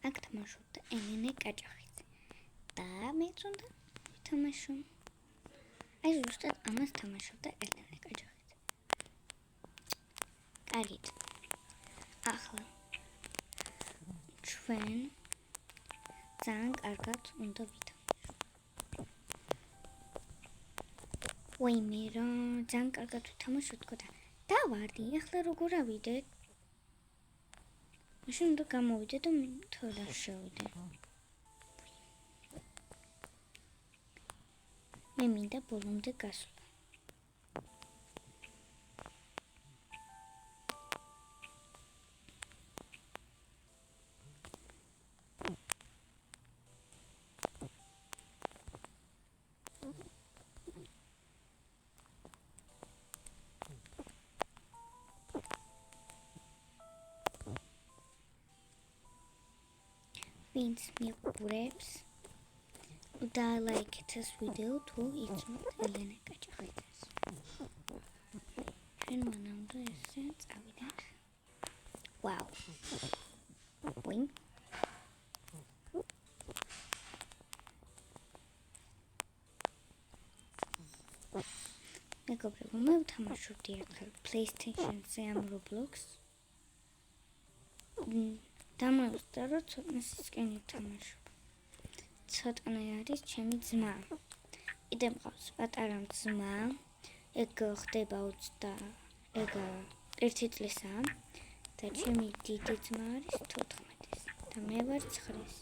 აქ თამაშობდა ელენე კაჭახიძე და მეც უნდა ვთამაშო. აი ზუსტად ამას თამაშობდა ელენე კაჭახიძე. კარგით. ახლა ჩვენ ძალიან კარგად უნდა ვითამაშო. ვაიმე რა, ძალიან კარგად ვითამაშო თქო და დავარდი. ახლა როგორ ავიდეთ? მაშინ უნდა გამოვიდე და თორე შევიდე. მე მინდა ბოლომდე გასვლა. ვინც მიყურებს და ლაიქეთ ეს ვიდეო თუ იცნობთ ელენე კაჭახიძეს. ჩვენ მანამდე ესე წავიდეთ. ვაუ. ვინ? მეგობრებო, მე ვთამაშობდი ერთხელ PlayStation-ზე ამ Roblox. დამოუკიდე რომ ცოტა სისკენ ვთამაშობ. ცოტანე არის ჩემი ძმა. კიდე მყავს პატარა ძმა. ეგ ხდება 1 წლისაა და ჩემი დიდი ძმა არის 14-ის და მე ვარ 9-ის.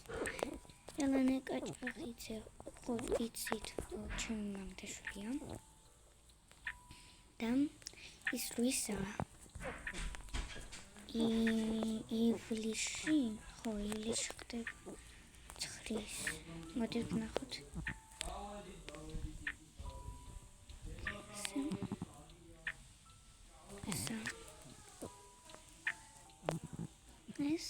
ელენე კაჭახიძე ხო იცით, ჩემი მამიდაშვილია. და ის ლუისაა. ივლისში ხდება 9-ის. მოდით ვნახოთ. ეს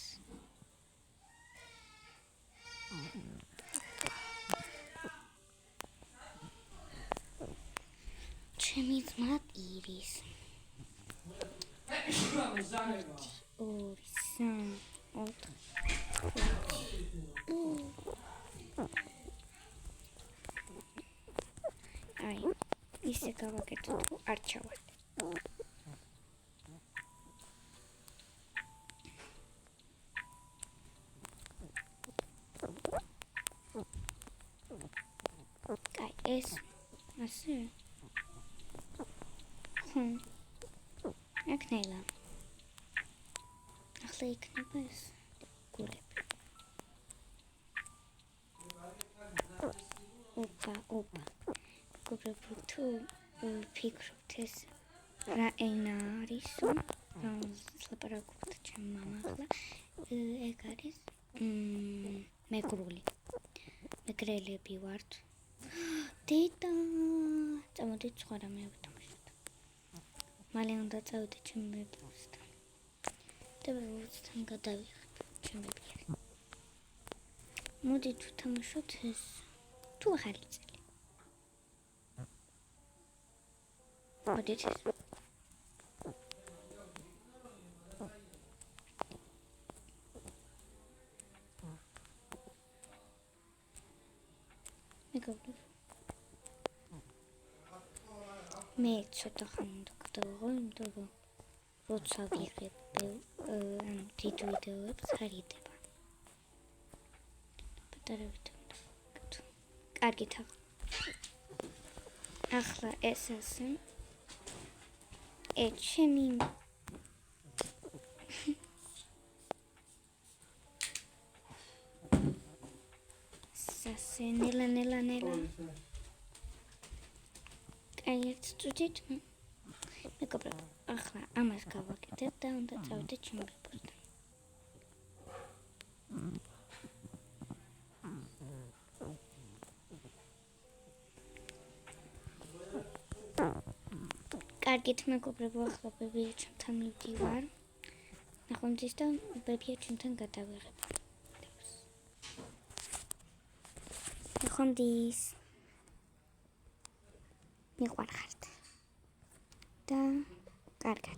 ჩემი ძმა ირის. აი, ისე გავაკეთოთ, რომ არ ჩავარდე. კაი, ეს ასე. ეკნელა. ახლა იქნება ეს გულები. ოპა. მეგობრებო, თუ ფიქრობთ ეს რა ენა არის, ლაპარაკობთ ჩემი მამა ახლა, ეგ არის მეგრელები ვართ. დედა, წამოდით სხვა რამე ვთამაშოთ. მალე უნდა წავიდე ჩემი მეუღლესთან. და მეუღლესთან გადავიღებ ჩემი ბირი. მოდით ვთამაშოთ ეს თუ ახალი წელი. მოდით ეს. მეგობრებო, მე ცოტა ხანი უნდა გადავიღო, იმიტომ რომ როცა ვიღებ ამ დიდ ვიდეოებს არ იდება. პატარა ვიდეო. კარგით, ახლა ეს ასე. ჩემი სასე ნელა. კაი, ერთ წუთით. მეგობრებო, ახლა ამას გავაკეთებ და უნდა წავიდე ჩემი ბებოსთან. კარგით, მეგობრებო, ახლა ბებია ჩემთან მივდივარ. ნახვამდის და ბებია ჩემთან გადავიღებ. ნახვამდის. მიყვარხართ. და კარგად.